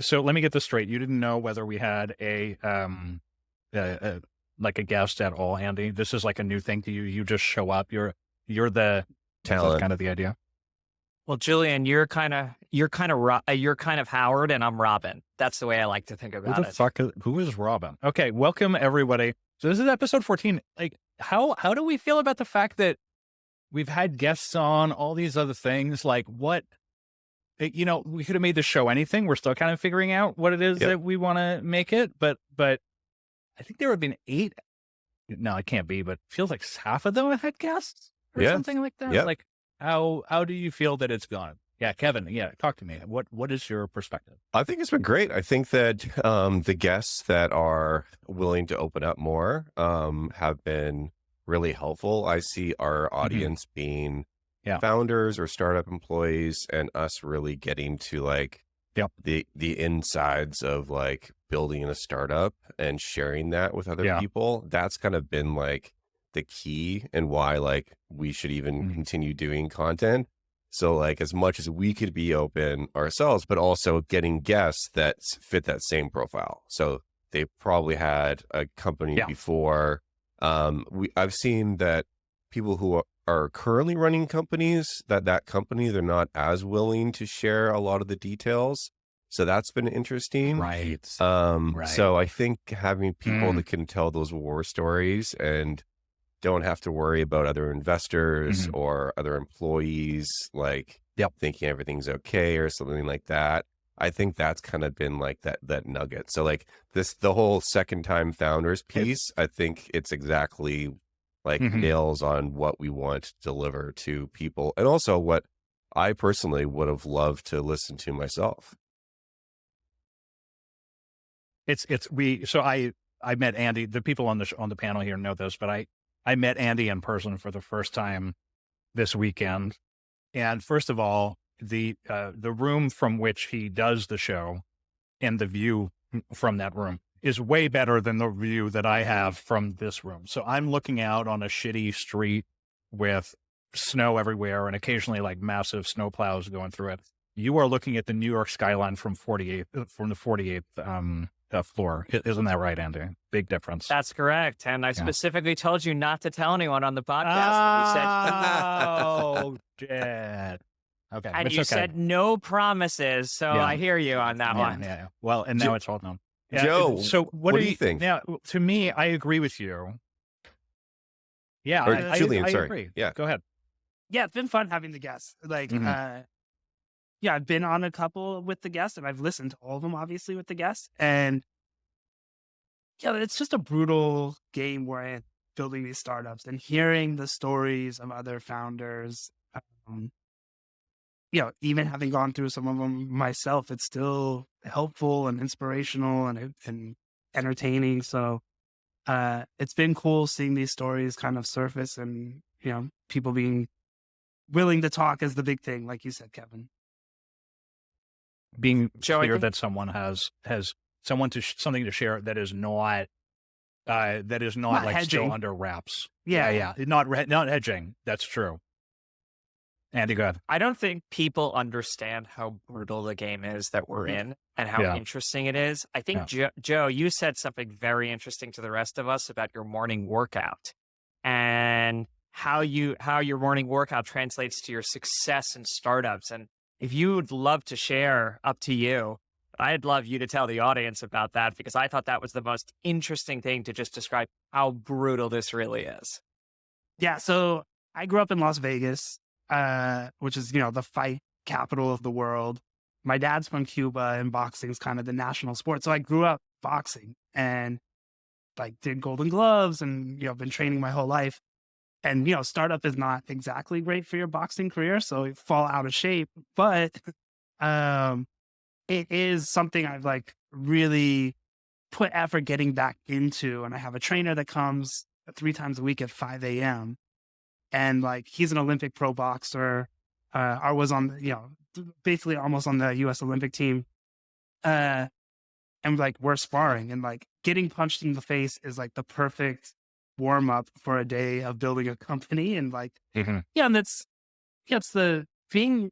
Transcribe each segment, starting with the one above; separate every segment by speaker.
Speaker 1: So let me get this straight. You didn't know whether we had like a guest at all, Andy. This is like a new thing to you. You just show up. You're the
Speaker 2: Talent.
Speaker 1: That's kind of the idea.
Speaker 3: Well, Julian, you're kind of Howard, and I'm Robin. That's the way I like to think about it.
Speaker 1: Who is Robin? Okay, welcome everybody. So this is episode 14. Like, how do we feel about the fact that we've had guests on, all these other things? Like, what? We could have made the show anything. We're still kind of figuring out what it is that we want to make it. But I think there have been 8. No, it can't be. But it feels like half of them have had guests or something like that.
Speaker 2: Yeah.
Speaker 1: Like, how do you feel that it's gone? Yeah, Kevin. Yeah, talk to me. What is your perspective?
Speaker 2: I think it's been great. I think that the guests that are willing to open up more have been really helpful. I see our audience being founders or startup employees, and us really getting to like the insides of like building a startup and sharing that with other people. That's kind of been like the key and why like we should even continue doing content. So like as much as we could be open ourselves, but also getting guests that fit that same profile. So they probably had a company before. I've seen that people who are currently running companies, that company, they're not as willing to share a lot of the details. So that's been interesting.
Speaker 1: Right.
Speaker 2: So I think having people that can tell those war stories and don't have to worry about other investors or other employees, like thinking everything's okay or something like that. I think that's kind of been like that nugget. So like the whole second time founders piece, I think it's exactly like nails on what we want to deliver to people. And also what I personally would have loved to listen to myself.
Speaker 1: I met Andy. The people on the panel here know this, but I met Andy in person for the first time this weekend. And first of all, the room from which he does the show and the view from that room is way better than the view that I have from this room. So I'm looking out on a shitty street with snow everywhere and occasionally like massive snow plows going through it. You are looking at the New York skyline from the 48th floor. Isn't that right, Andy? Big difference.
Speaker 3: That's correct. And I specifically told you not to tell anyone on the podcast.
Speaker 1: Oh, shit. Okay.
Speaker 3: And you said no promises. So I hear you on that one.
Speaker 1: Yeah. Well, and now it's all known.
Speaker 2: Joe,
Speaker 1: so what do you
Speaker 2: think?
Speaker 1: Now, to me, I agree with you. Yeah.
Speaker 2: Or Julian,
Speaker 1: I
Speaker 2: sorry.
Speaker 1: agree.
Speaker 2: Yeah.
Speaker 1: Go ahead.
Speaker 4: Yeah, it's been fun having the guests. Like, I've been on a couple with the guests and I've listened to all of them, obviously, with the guests. And it's just a brutal game where I'm building these startups and hearing the stories of other founders. Even having gone through some of them myself, it's still helpful and inspirational and entertaining. So it's been cool seeing these stories kind of surface and, people being willing to talk is the big thing, like you said, Kevin.
Speaker 1: Being clear that someone has something to share that is not like hedging. Still under wraps. Yeah. Not hedging. That's true. Andy, go ahead.
Speaker 3: I don't think people understand how brutal the game is that we're in and how interesting it is. I think, Joe, you said something very interesting to the rest of us about your morning workout and how your morning workout translates to your success in startups. And if you would love to share, up to you. I'd love you to tell the audience about that because I thought that was the most interesting thing to just describe how brutal this really is.
Speaker 4: Yeah. So I grew up in Las Vegas. Which is, the fight capital of the world. My dad's from Cuba and boxing is kind of the national sport. So I grew up boxing and like did Golden Gloves and, been training my whole life. And, startup is not exactly great for your boxing career. So you fall out of shape, but it is something I've like really put effort getting back into. And I have a trainer that comes 3 times a week at 5 a.m. And like, he's an Olympic pro boxer, I was on, basically almost on the US Olympic team. And like, we're sparring and like getting punched in the face is like the perfect warm up for a day of building a company. And like, and it's the being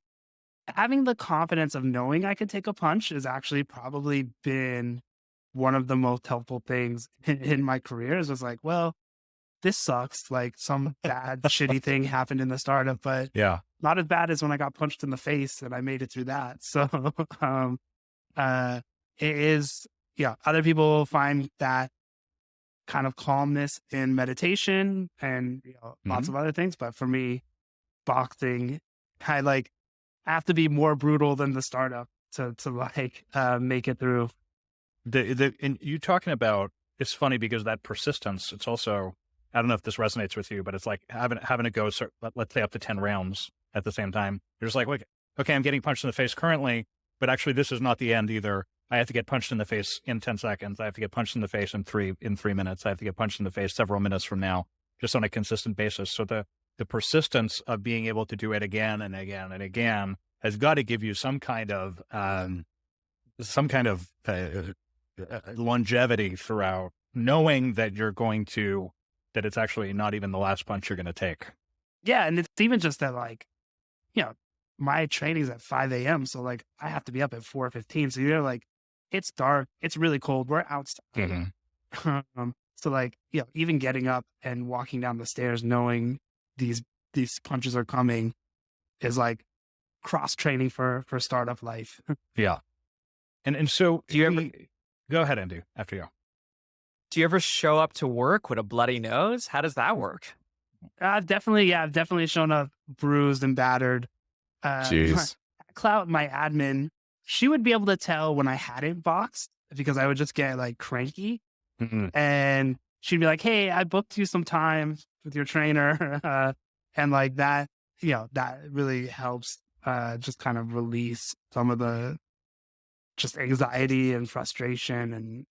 Speaker 4: having the confidence of knowing I could take a punch has actually probably been one of the most helpful things in my career. Is just like, well, this sucks. Like some bad, shitty thing happened in the startup, but not as bad as when I got punched in the face and I made it through that. So, it is, other people find that kind of calmness in meditation and lots of other things. But for me, boxing, I have to be more brutal than the startup to make it through.
Speaker 1: And you talking about, it's funny because that persistence, it's also, I don't know if this resonates with you, but it's like having to go, let's say up to 10 rounds at the same time. You're just like, okay, I'm getting punched in the face currently, but actually this is not the end either. I have to get punched in the face in 10 seconds. I have to get punched in the face in 3 minutes. I have to get punched in the face several minutes from now, just on a consistent basis. So the persistence of being able to do it again and again and again has got to give you some kind of longevity throughout, knowing that that it's actually not even the last punch you're going to take.
Speaker 4: Yeah. And it's even just that, my training's at 5 a.m. So I have to be up at 4:15. So you're it's dark, it's really cold, we're outside. So even getting up and walking down the stairs, knowing these punches are coming is cross training for startup life.
Speaker 1: Yeah. And so do you ever go ahead, Andy, after you?
Speaker 3: Do you ever show up to work with a bloody nose? How does that work?
Speaker 4: I've definitely shown up bruised and battered.
Speaker 2: Jeez.
Speaker 4: Klout, my admin, she would be able to tell when I hadn't boxed because I would just get cranky. And she'd be like, hey, I booked you some time with your trainer. And that, that really helps just kind of release some of the just anxiety and frustration. And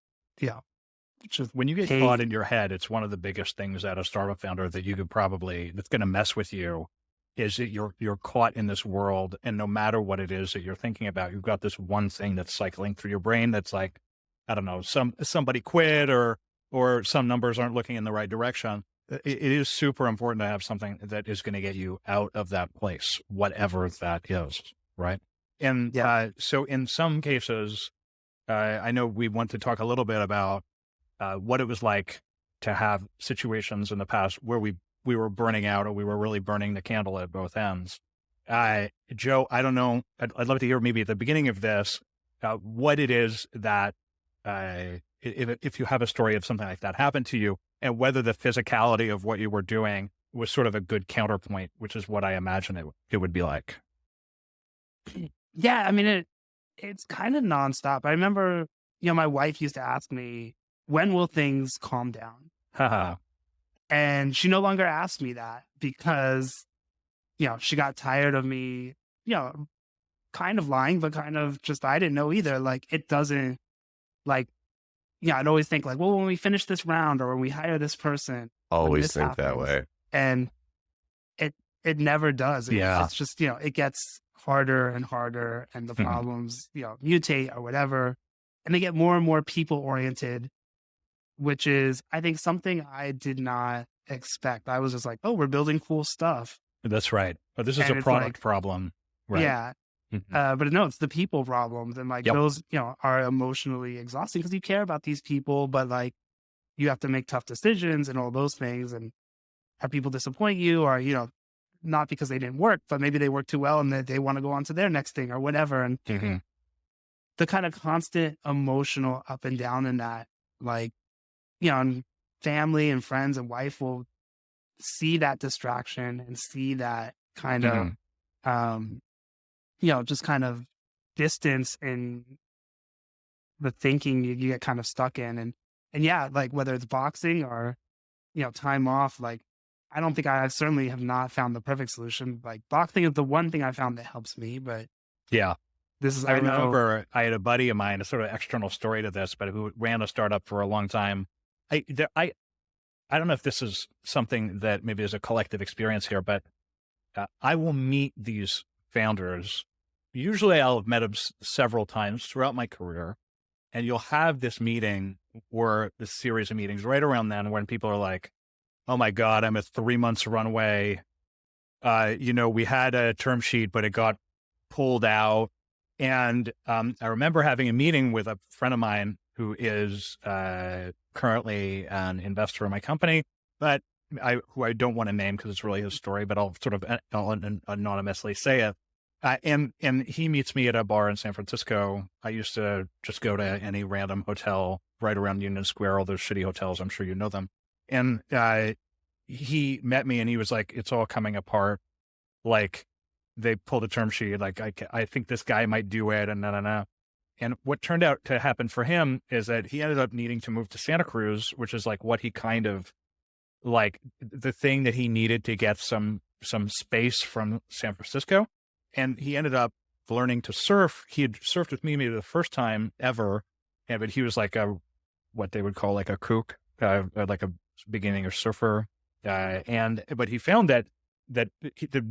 Speaker 4: just
Speaker 1: when you get caught in your head, it's one of the biggest things at a startup founder that you could that's going to mess with you, is that you're caught in this world, and no matter what it is that you're thinking about, you've got this one thing that's cycling through your brain that's like, I don't know, somebody quit or some numbers aren't looking in the right direction. It is super important to have something that is going to get you out of that place, whatever that is, right? And so in some cases, I know we want to talk a little bit about what it was like to have situations in the past where we were burning out, or we were really burning the candle at both ends. Joe, I don't know. I'd love to hear maybe at the beginning of this, what it is that, if you have a story of something like that happened to you, and whether the physicality of what you were doing was sort of a good counterpoint, which is what I imagine it would be like.
Speaker 4: Yeah. I mean, it's kind of nonstop. I remember, my wife used to ask me, when will things calm down? And she no longer asked me that because, she got tired of me, kind of lying, but kind of just, I didn't know either. It doesn't I'd always think well, when we finish this round or when we hire this person,
Speaker 2: always think that way.
Speaker 4: And it never does.
Speaker 1: Yeah.
Speaker 4: It's just, it gets harder and harder, and the problems, mutate or whatever. And they get more and more people oriented, which is, I think, something I did not expect. I was just like, oh, we're building cool stuff.
Speaker 1: That's right. But this is a product problem. Right.
Speaker 4: Yeah. But no, it's the people problems. And those, are emotionally exhausting because you care about these people, but you have to make tough decisions and all those things. And have people disappoint you, or, not because they didn't work, but maybe they work too well and they want to go on to their next thing or whatever. And the kind of constant emotional up and down in that, and family and friends and wife will see that distraction and see that kind of, just kind of distance in the thinking you get kind of stuck in. And yeah, whether it's boxing or, time off, I don't think I certainly have not found the perfect solution. Boxing is the one thing I found that helps me, but
Speaker 1: yeah,
Speaker 4: I
Speaker 1: remember I had a buddy of mine, a sort of external story to this, but who ran a startup for a long time. I don't know if this is something that maybe is a collective experience here, but I will meet these founders. Usually I'll have met them several times throughout my career, and you'll have this meeting or this series of meetings right around then when people are like, oh my God, I'm a 3 months runway. We had a term sheet, but it got pulled out. And I remember having a meeting with a friend of mine who is currently an investor in my company, but who I don't want to name because it's really his story, but I'll sort of anonymously say it. And he meets me at a bar in San Francisco. I used to just go to any random hotel right around Union Square, all those shitty hotels. I'm sure you know them. And he met me and he was like, it's all coming apart. Like they pulled a term sheet. Like, I think this guy might do it and no. And what turned out to happen for him is that he ended up needing to move to Santa Cruz, which is like what he kind of like the thing that he needed to get some space from San Francisco. And he ended up learning to surf. He had surfed with me maybe the first time ever. But he was like what they would call like a kook, like a beginning surfer. But he found that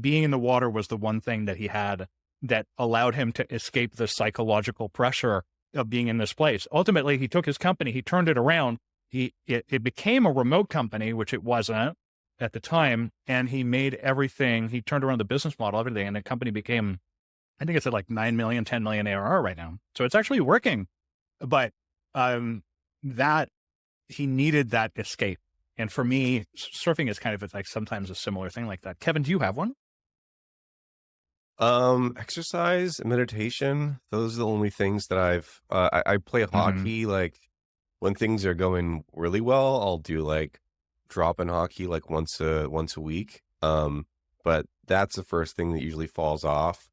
Speaker 1: being in the water was the one thing that he had that allowed him to escape the psychological pressure of being in this place. Ultimately, he took his company, he turned it around. It became a remote company, which it wasn't at the time. And he made everything, he turned around the business model, everything. And the company became, I think it's at like 9 million, 10 million ARR right now. So it's actually working. But that he needed that escape. And for me, surfing is kind of like sometimes a similar thing like that. Kevin, do you have one?
Speaker 2: Exercise, meditation. Those are the only things that I play hockey. Like when things are going really well, I'll do like drop in hockey like once a week. But that's the first thing that usually falls off.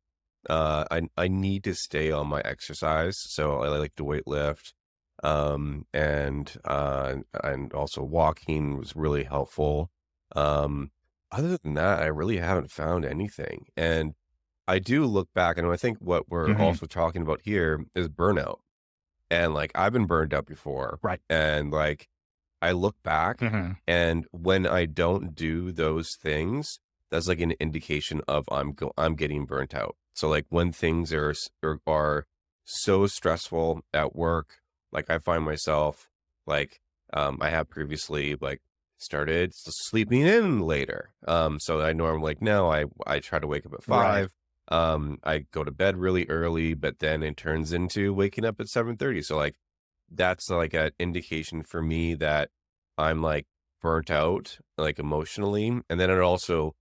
Speaker 2: I need to stay on my exercise, so I like to weight lift. And also walking was really helpful. Other than that, I really haven't found anything. And I do look back, and I think what we're also talking about here is burnout. And like, I've been burned out before.
Speaker 1: Right.
Speaker 2: And like, I look back and when I don't do those things, that's like an indication of I'm getting burnt out. So like when things are so stressful at work, like I find myself like, I have previously like started sleeping in later. So I normally like now I try to wake up at 5. I go to bed really early, but then it turns into waking up at 7:30. So like, that's like an indication for me that I'm like burnt out, like emotionally. And then it also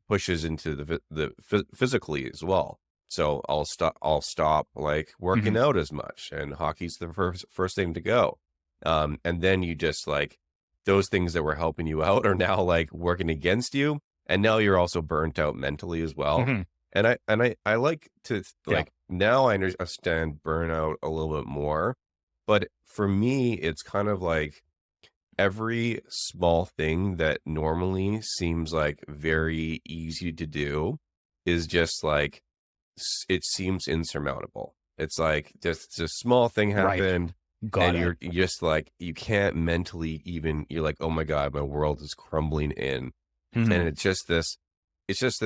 Speaker 2: pushes into the physically as well. So I'll stop like working out as much, and hockey's the first thing to go. And then you just like, those things that were helping you out are now like working against you. And now you're also burnt out mentally as well. And I like to like, now I understand burnout a little bit more, but for me, it's kind of like every small thing that normally seems like very easy to do is just like, it seems insurmountable. It's like just a small thing happened and you're just like, you can't mentally even, you're like, oh my God, my world is crumbling in. And it's just this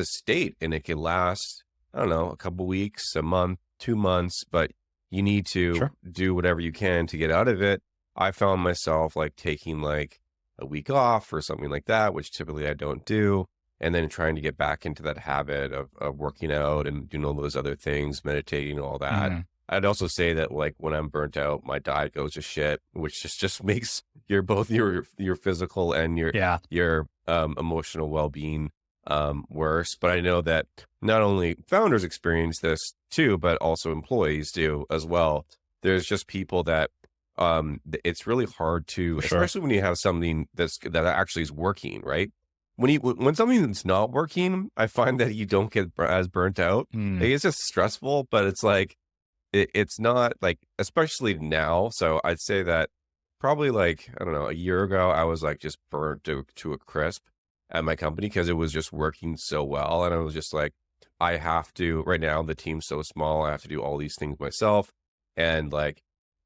Speaker 2: state, and it can last, I don't know, a couple weeks, a month, 2 months, but you need to do whatever you can to get out of it. I found myself like taking like a week off or something like that, which typically I don't do. And then trying to get back into that habit of working out and doing all those other things, meditating, all that. I'd also say that like when I'm burnt out, my diet goes to shit, which just makes both your physical and your emotional well-being worse. But I know that not only founders experience this too, but also employees do as well. There's just people that it's really hard to, especially when you have something that actually is working, right? When something's not working, I find that you don't get as burnt out. Like, it's just stressful, but it's like, it's not like, especially now. So I'd say that probably like, I don't know, a year ago, I was like just burnt to a crisp at my company because it was just working so well. And I was just like, I have to, right now, the team's so small, I have to do all these things myself. And like,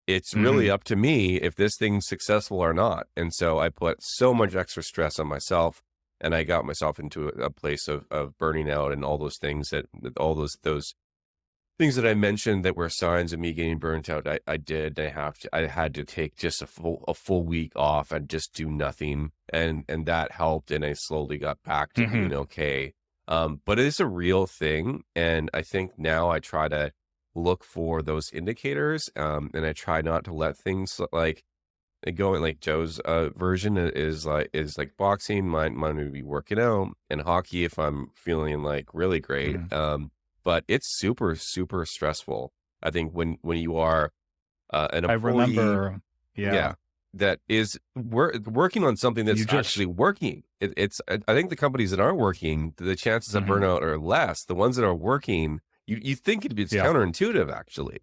Speaker 2: it's really up to me if this thing's successful or not. And so I put so much extra stress on myself, and I got myself into a place of burning out, and all those things all those things that I mentioned that were signs of me getting burnt out. I had to take just a full week off and just do nothing. And that helped. And I slowly got back to being okay. But it is a real thing. And I think now I try to look for those indicators. And I try not to let things like going like Joe's version is like boxing. Mine would be working out, and hockey if I'm feeling like really great. But it's super, super stressful. I think when you are an employee, I remember, that is working on something that's actually working. I think the companies that aren't working, the chances of burnout are less. The ones that are working, you think it's counterintuitive, actually.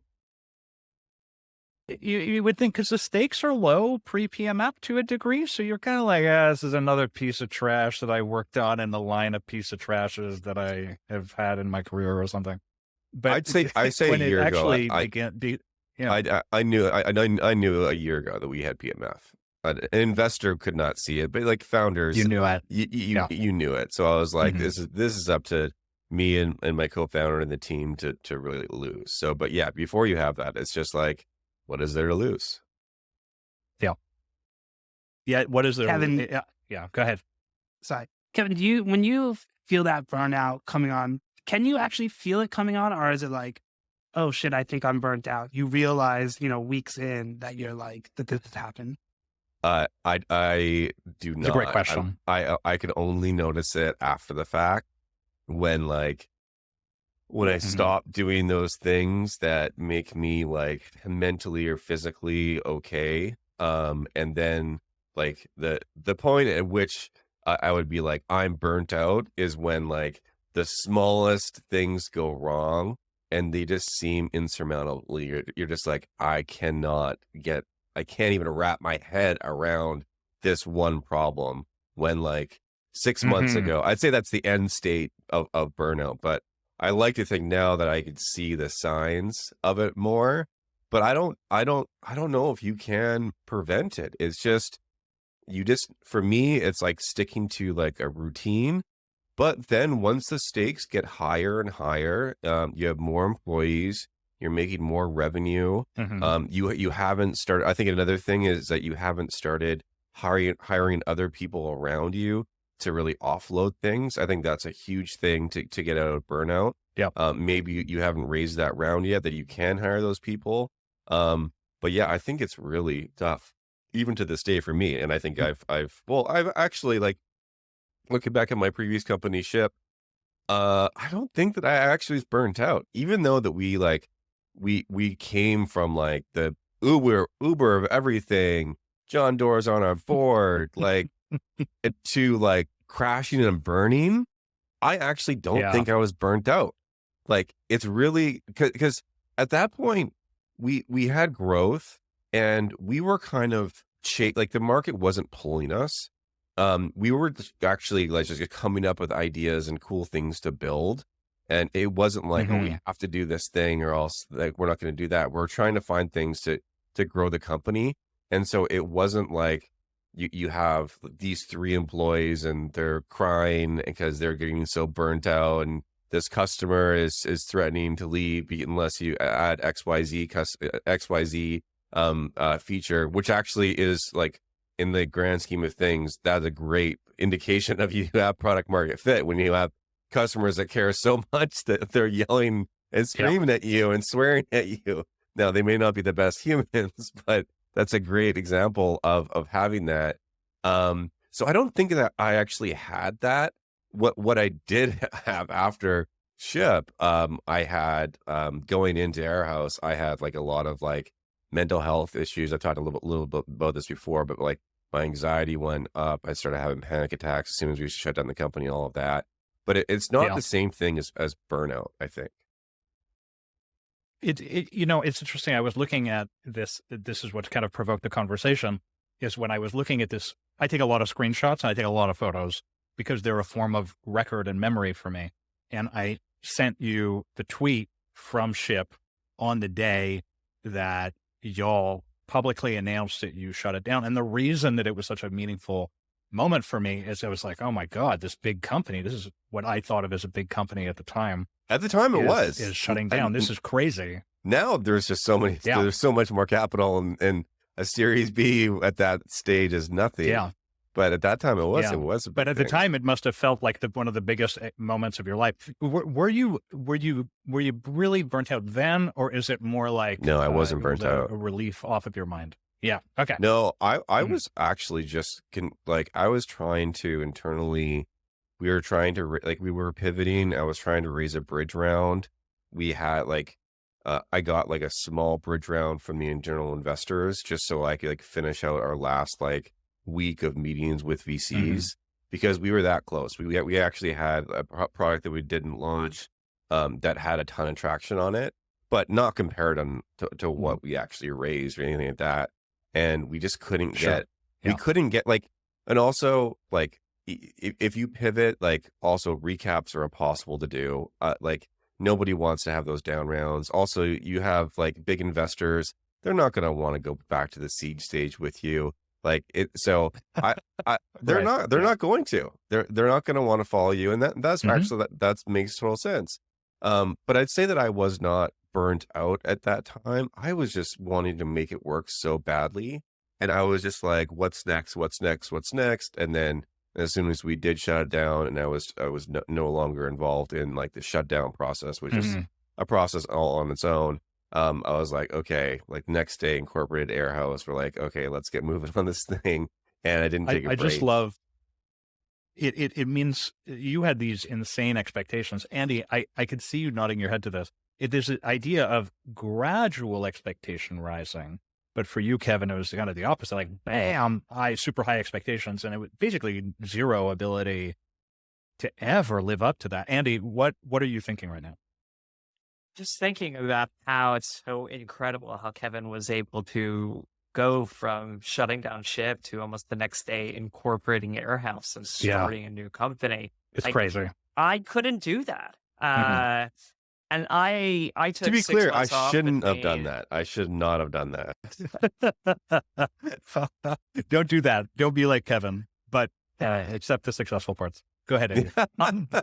Speaker 1: You would think, because the stakes are low pre-PMF to a degree, so you're kind of like, this is another piece of trash that I worked on in the line of piece of trashes that I have had in my career or something. But
Speaker 2: I say a year ago, I knew a year ago that we had PMF. An investor could not see it, but like founders,
Speaker 1: you knew it.
Speaker 2: You knew it. So I was like, this is up to me and my co-founder and the team to really lose. So, but yeah, before you have that, it's just like, what is there to lose?
Speaker 1: Yeah. What is there?
Speaker 4: Kevin,
Speaker 1: go ahead.
Speaker 4: Sorry, Kevin. When you feel that burnout coming on, can you actually feel it coming on, or is it like, oh shit, I think I'm burnt out? You realize, weeks in that you're like, that this has happened.
Speaker 2: I do not.
Speaker 1: It's a great question.
Speaker 2: I can only notice it after the fact when I stop doing those things that make me like mentally or physically okay. And then like the point at which I would be like, I'm burnt out is when like the smallest things go wrong and they just seem insurmountable. You're just like, I can't even wrap my head around this one problem, when like 6 months ago, I'd say that's the end state of burnout. But I like to think now that I could see the signs of it more, but I don't know if you can prevent it. It's just, for me, it's like sticking to like a routine. But then once the stakes get higher and higher, you have more employees, you're making more revenue. You haven't started. I think another thing is that you haven't started hiring other people around you to really offload things. I think that's a huge thing to get out of burnout. Maybe you haven't raised that round yet that you can hire those people. But yeah, I think it's really tough, even to this day for me. And I think I've actually, like, looking back at my previous company, Shyp, I don't think that I actually was burnt out, even though that we came from like the Uber of everything, John Doerr's on our board, like to like crashing and burning. I actually don't think I was burnt out. Like, it's really because at that point we had growth and we were kind of like the market wasn't pulling us. We were actually like just coming up with ideas and cool things to build. And it wasn't like, oh, we have to do this thing or else like we're not going to do that. We're trying to find things to grow the company. And so it wasn't like you have these 3 employees and they're crying because they're getting so burnt out, and this customer is threatening to leave unless you add XYZ feature, which actually is like, in the grand scheme of things, that's a great indication of you have product market fit when you have customers that care so much that they're yelling and screaming at you and swearing at you. Now, they may not be the best humans, but that's a great example of having that. So I don't think that I actually had that. What I did have after Shyp, I had going into Airhouse, I had like a lot of like mental health issues. I've talked a little bit about this before, but like my anxiety went up. I started having panic attacks as soon as we shut down the company and all of that. But it's not the same thing as burnout, I think.
Speaker 1: It's interesting. I was looking at this. This is what kind of provoked the conversation, is when I was looking at this, I take a lot of screenshots and I take a lot of photos because they're a form of record and memory for me. And I sent you the tweet from Shyp on the day that y'all publicly announced that you shut it down. And the reason that it was such a meaningful moment for me is I was like, oh my God, this big company, this is what I thought of as a big company at the time.
Speaker 2: At the time is
Speaker 1: shutting down. This is crazy.
Speaker 2: Now there's just so many, there's so much more capital, and a Series B at that stage is nothing. But at that time, it was a
Speaker 1: But
Speaker 2: big
Speaker 1: at
Speaker 2: thing.
Speaker 1: the time, it must have felt like one of the biggest moments of your life. Were you really burnt out then, or is it more like
Speaker 2: No, I wasn't
Speaker 1: it was
Speaker 2: burnt out.
Speaker 1: a relief off of your mind? Yeah. Okay.
Speaker 2: No, I was actually just I was trying to internally, we were trying to we were pivoting. I was trying to raise a bridge round. We had I got like a small bridge round from the internal investors just so I could like finish out our last like week of meetings with VCs because we were that close. We actually had a product that we didn't launch that had a ton of traction on it, but not compared to what we actually raised or anything like that. And we just couldn't we couldn't get and also like if you pivot, like also recaps are impossible to do. Nobody wants to have those down rounds. Also, you have like big investors. They're not going to want to go back to the seed stage with you. So they're not going to. They're not going to want to follow you, and that's actually that makes total sense. But I'd say that I was not burnt out at that time. I was just wanting to make it work so badly, and I was just like, "What's next? What's next? What's next?" And then as soon as we did shut it down, and I was no longer involved in like the shutdown process, which is a process all on its own. I was like, okay, like next day incorporated Airhouse. We're like, okay, let's get moving on this thing. And I didn't take a break.
Speaker 1: I just love it. It means you had these insane expectations. Andy, I could see you nodding your head to this. There's an idea of gradual expectation rising. But for you, Kevin, it was kind of the opposite, like bam, super high expectations. And it was basically zero ability to ever live up to that. Andy, what are you thinking right now?
Speaker 3: Just thinking about how it's so incredible how Kevin was able to go from shutting down Shyp to almost the next day incorporating Airhouse and starting a new company.
Speaker 1: It's crazy.
Speaker 3: I couldn't do that. And I took
Speaker 2: to be
Speaker 3: 6
Speaker 2: clear, I
Speaker 3: months off
Speaker 2: shouldn't have
Speaker 3: between-
Speaker 2: done that. I should not have done that.
Speaker 1: Don't do that. Don't be like Kevin, but accept the successful parts. Go ahead, Andy.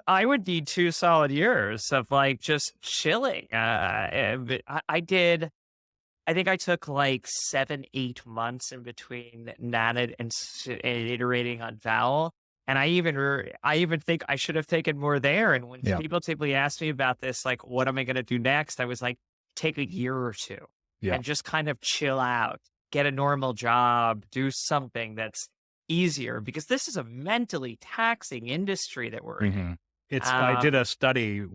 Speaker 3: I would need 2 solid years of like just chilling. I think I took like 7-8 months in between Nanit and iterating on Vowel. And I even think I should have taken more there. And when people typically ask me about this, like, what am I going to do next? I was like, take a year or 2 and just kind of chill out, get a normal job, do something that's easier, because this is a mentally taxing industry that we're in.
Speaker 1: I did a study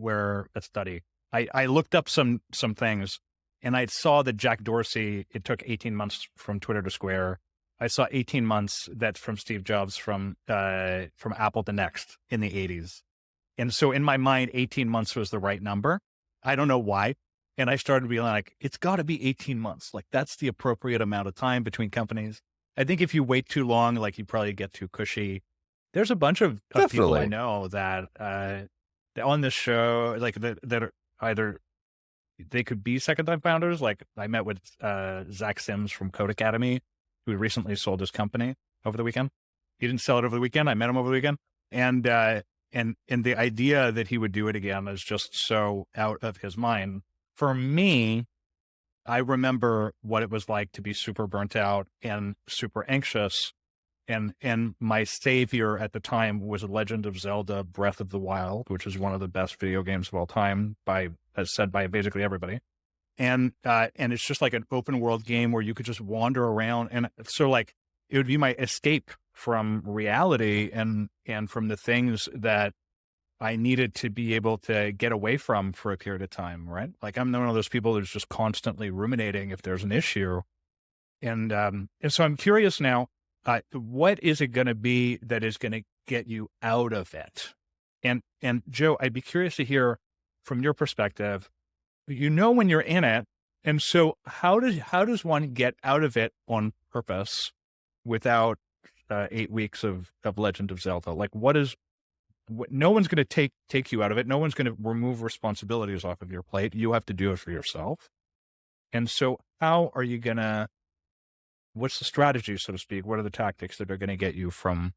Speaker 1: I looked up some things, and I saw that Jack Dorsey, it took 18 months from Twitter to Square. I saw 18 months that's from Steve Jobs from Apple to Next in the 80s. And so in my mind, 18 months was the right number. I don't know why. And I started being like, it's got to be 18 months. Like that's the appropriate amount of time between companies. I think if you wait too long, like you probably get too cushy. There's a bunch of people I know that on this show, like that are either they could be second time founders. Like I met with Zach Sims from Code Academy, who recently sold his company over the weekend. He didn't sell it over the weekend. I met him over the weekend. And the idea that he would do it again is just so out of his mind. For me, I remember what it was like to be super burnt out and super anxious. And my savior at the time was Legend of Zelda Breath of the Wild, which is one of the best video games of all time, as said by basically everybody. And it's just like an open world game where you could just wander around. And so like it would be my escape from reality and from the things that I needed to be able to get away from for a period of time, right? Like I'm one of those people who's just constantly ruminating if there's an issue. And so I'm curious now, what is it going to be that is going to get you out of it? And Joe, I'd be curious to hear from your perspective, when you're in it. And so how does one get out of it on purpose without 8 weeks of Legend of Zelda? Like no one's going to take you out of it. No one's going to remove responsibilities off of your plate. You have to do it for yourself. And so how are you going to, what's the strategy, so to speak? What are the tactics that are going to get you from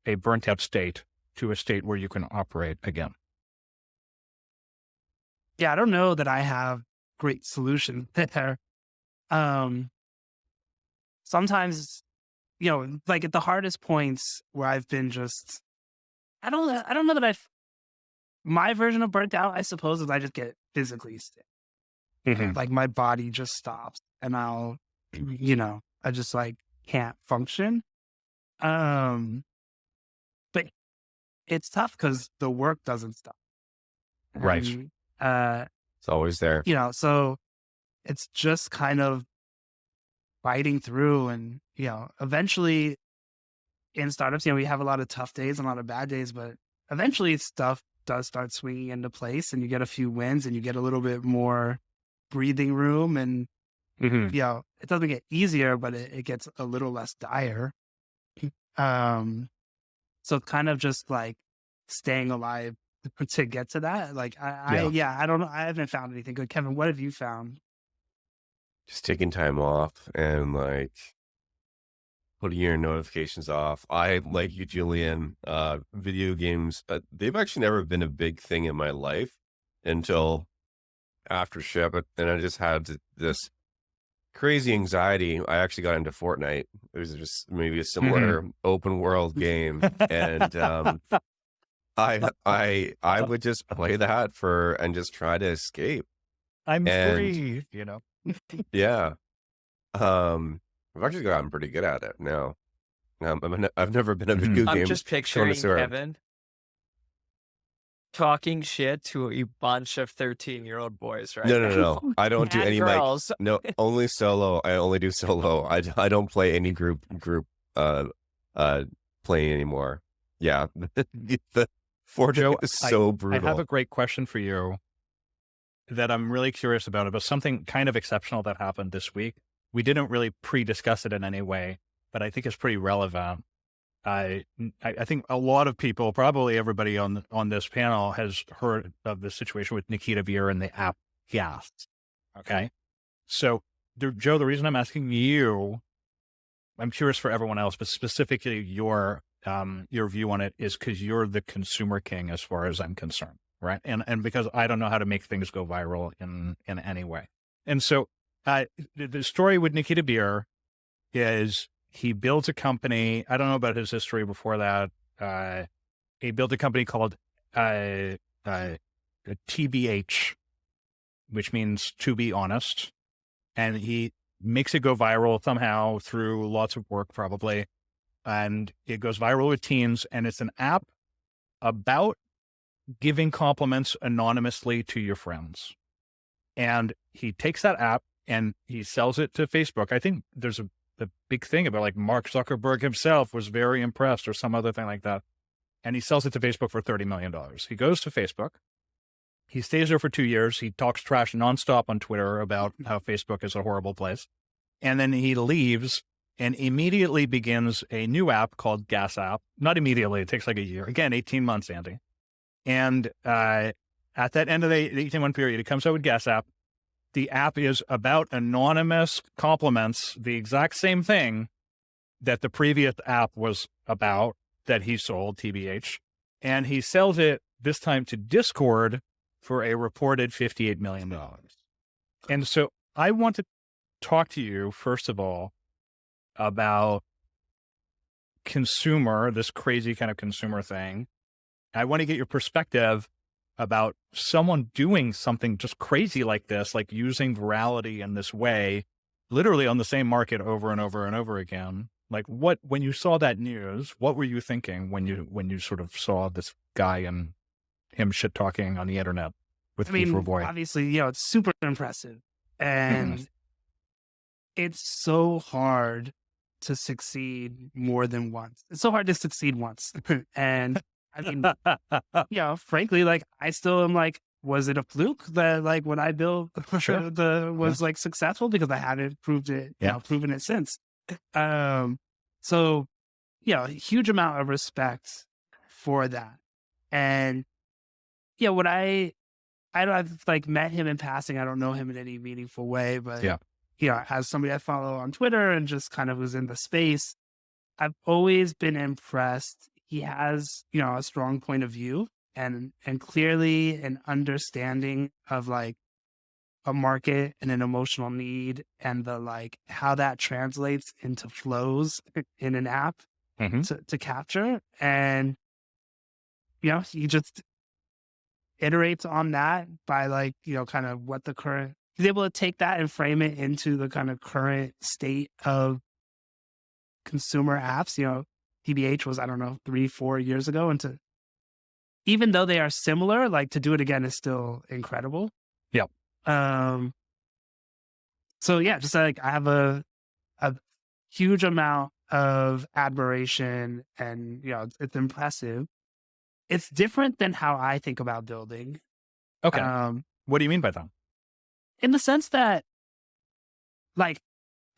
Speaker 1: a burnt out state to a state where you can operate again?
Speaker 4: Yeah, I don't know that I have great solution there. Sometimes like at the hardest points where I've been just, I don't know that my version of burnt out, I suppose, is I just get physically sick. Like my body just stops and I just like can't function. But it's tough because the work doesn't stop.
Speaker 1: Right.
Speaker 2: It's always there.
Speaker 4: So it's just kind of fighting through and, eventually in startups, we have a lot of tough days and a lot of bad days, but eventually stuff does start swinging into place and you get a few wins and you get a little bit more breathing room and, it doesn't get easier, but it gets a little less dire. So kind of just like staying alive to get to that. Like, I don't know. I haven't found anything good. Kevin, what have you found?
Speaker 2: Just taking time off and like putting your notifications off. I, like you, Julian, video games, they've actually never been a big thing in my life until after Shyp. And I just had this crazy anxiety. I actually got into Fortnite. It was just maybe a similar open world game. And I would just play that and just try to escape.
Speaker 1: I'm free,
Speaker 2: Yeah. I've actually gotten pretty good at it now. I've never been a video game.
Speaker 3: I'm just picturing Kevin talking shit to a bunch of 13-year-old boys, right?
Speaker 2: No. I don't do any
Speaker 3: girls.
Speaker 2: No, only solo. I only do solo. I don't play any group playing anymore. Yeah. The Fortnite is so brutal.
Speaker 1: I have a great question for you that I'm really curious about something kind of exceptional that happened this week. We didn't really pre-discuss it in any way, but I think it's pretty relevant. I think a lot of people, probably everybody on this panel, has heard of the situation with Nikita Beer and the app Gas. Okay, so Joe, the reason I'm asking you, I'm curious for everyone else, but specifically your view on it is because you're the consumer king as far as I'm concerned, right? And because I don't know how to make things go viral in any way, and so the story with Nikita Beer is, he built a company. I don't know about his history before that. He built a company called TBH, which means to be honest. And he makes it go viral somehow through lots of work, probably. And it goes viral with teens. And it's an app about giving compliments anonymously to your friends. And he takes that app and he sells it to Facebook. I think there's the big thing about, like, Mark Zuckerberg himself was very impressed or some other thing like that. And he sells it to Facebook for $30 million. He goes to Facebook. He stays there for 2 years. He talks trash nonstop on Twitter about how Facebook is a horrible place. And then he leaves and immediately begins a new app called Gas App. Not immediately. It takes like a year. Again, 18 months, Andy. And at that end of the 18-month period, he comes out with Gas App. The app is about anonymous compliments, the exact same thing that the previous app was about that he sold, TBH. And he sells it this time to Discord for a reported $58 million. And so I want to talk to you, first of all, about this crazy kind of consumer thing. I want to get your perspective about someone doing something just crazy like this, like using virality in this way, literally on the same market over and over and over again. Like, when you saw that news, what were you thinking when you sort of saw this guy and him shit talking on the internet with for Boy?
Speaker 4: Obviously, it's super impressive. And it's so hard to succeed more than once. It's so hard to succeed once. And I mean, frankly, like, I still am like, was it a fluke that, like, what I built was like successful? Because I hadn't proven it since. So, huge amount of respect for that. And what I've like met him in passing. I don't know him in any meaningful way, but as somebody I follow on Twitter and just kind of was in the space, I've always been impressed. He has, a strong point of view and clearly an understanding of, like, a market and an emotional need, and the like how that translates into flows in an app to capture. And he just iterates on that by like, kind of what the current, he's able to take that and frame it into the kind of current state of consumer apps. PBH was, I don't know, 3-4 years ago. And even though they are similar, like to do it again is still incredible.
Speaker 1: Yep.
Speaker 4: So yeah, just like I have a huge amount of admiration, and it's impressive. It's different than how I think about building.
Speaker 1: Okay. What do you mean by that?
Speaker 4: In the sense that, like,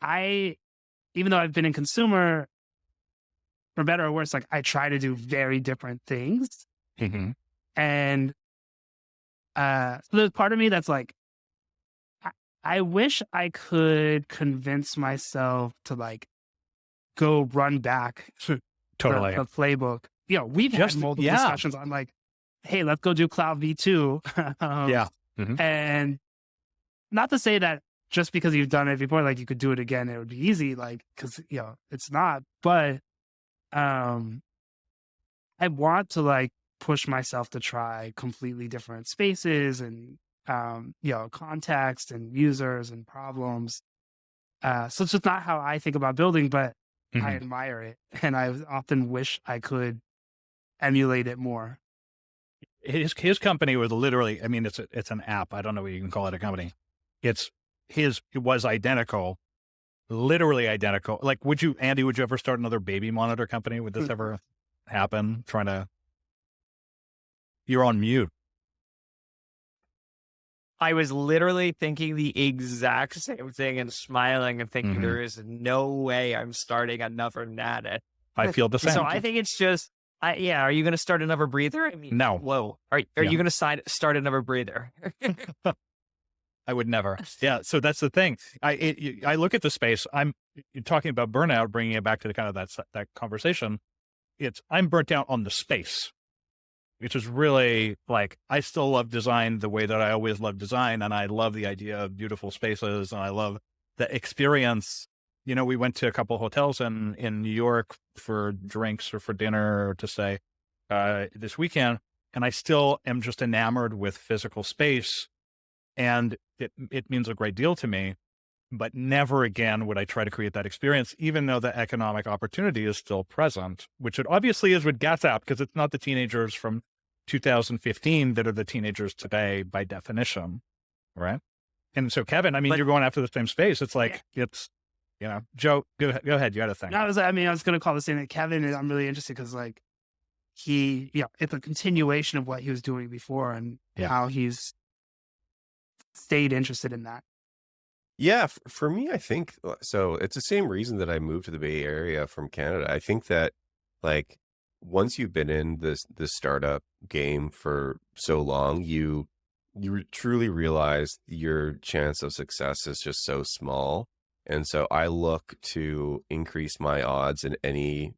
Speaker 4: even though I've been in consumer, for better or worse, like I try to do very different things. And so there's part of me that's like, I wish I could convince myself to like go run back
Speaker 1: totally
Speaker 4: the playbook. We've had multiple discussions on like, hey, let's go do Klout V2. And not to say that just because you've done it before, like you could do it again, it would be easy, like, because it's not. But I want to like push myself to try completely different spaces and context and users and problems. So it's just not how I think about building, but I admire it, and I often wish I could emulate it more.
Speaker 1: His company was literally, I mean, it's an app. I don't know what you can call it a company. It was identical, literally identical. Like, Andy, would you ever start another baby monitor company? Would this ever happen? You're on mute.
Speaker 3: I was literally thinking the exact same thing and smiling and thinking there is no way I'm starting another Nanit.
Speaker 1: I feel the same.
Speaker 3: So I think it's just, are you going to start another breather? I mean,
Speaker 1: no.
Speaker 3: Whoa. Are you going to start another breather?
Speaker 1: I would never. Yeah. So that's the thing. I look at the space. I'm talking about burnout, bringing it back to the kind of that conversation. I'm burnt out on the space, which is really like, I still love design the way that I always loved design. And I love the idea of beautiful spaces. And I love the experience. We went to a couple of hotels in New York for drinks or for dinner to stay this weekend. And I still am just enamored with physical space. And it means a great deal to me, but never again would I try to create that experience, even though the economic opportunity is still present, which it obviously is with Gas App, because it's not the teenagers from 2015 that are the teenagers today by definition, right? And so, Kevin, I mean, you're going after the same space. It's like, Joe, go ahead. You had a thing.
Speaker 4: No, I was going to call the same thing. Kevin, I'm really interested because like it's a continuation of what he was doing before and how he's stayed interested in that.
Speaker 2: Yeah, for me, I think so. It's the same reason that I moved to the Bay Area from Canada. I think that like once you've been in this startup game for so long, you truly realize your chance of success is just so small. And so I look to increase my odds in any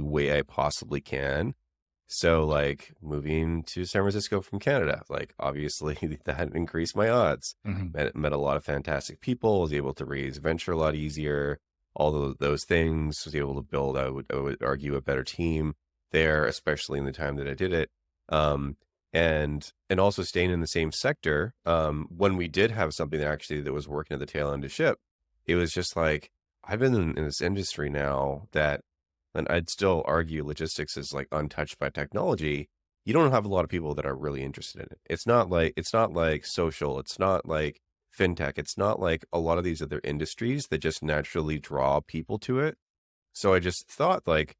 Speaker 2: way I possibly can. So like moving to San Francisco from Canada, like obviously that increased my odds. Met a lot of fantastic people, was able to raise venture a lot easier, all those things, was able to build, I would argue, a better team there, especially in the time that I did it. And also staying in the same sector, when we did have something that was working at the tail end of Shyp, it was just like, I've been in this industry now that, and I'd still argue logistics is like untouched by technology. You don't have a lot of people that are really interested in it. It's not like social. It's not like fintech. It's not like a lot of these other industries that just naturally draw people to it. So I just thought like,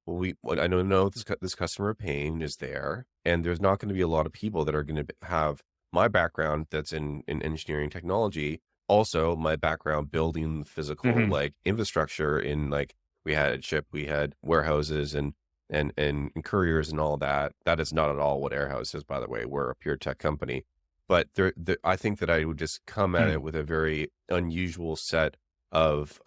Speaker 2: I don't know this customer pain is there, and there's not going to be a lot of people that are going to have my background that's in engineering technology. Also my background building physical like infrastructure in like, we had at Shyp, we had warehouses and couriers and all that. That is not at all what Airhouse is, by the way. We're a pure tech company. But I think that I would just come at it with a very unusual set of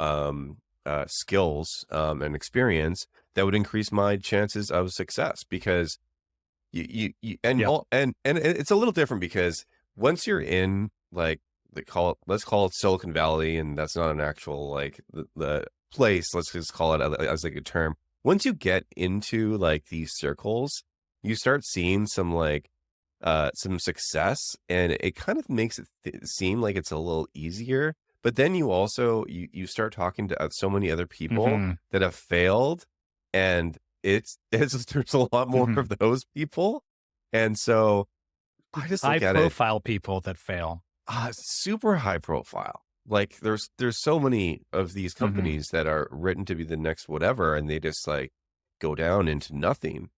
Speaker 2: skills and experience that would increase my chances of success, because and it's a little different because once you're in like let's call it Silicon Valley, and that's not an actual like the place. Let's just call it as like a term. Once you get into like these circles, you start seeing some success, and it kind of makes it seem like it's a little easier. But then you also you start talking to so many other people that have failed, and it's there's a lot more of those people, and so I just look at it,
Speaker 1: high profile people that fail.
Speaker 2: Super high profile. Like there's so many of these companies that are written to be the next whatever, and they just like go down into nothing.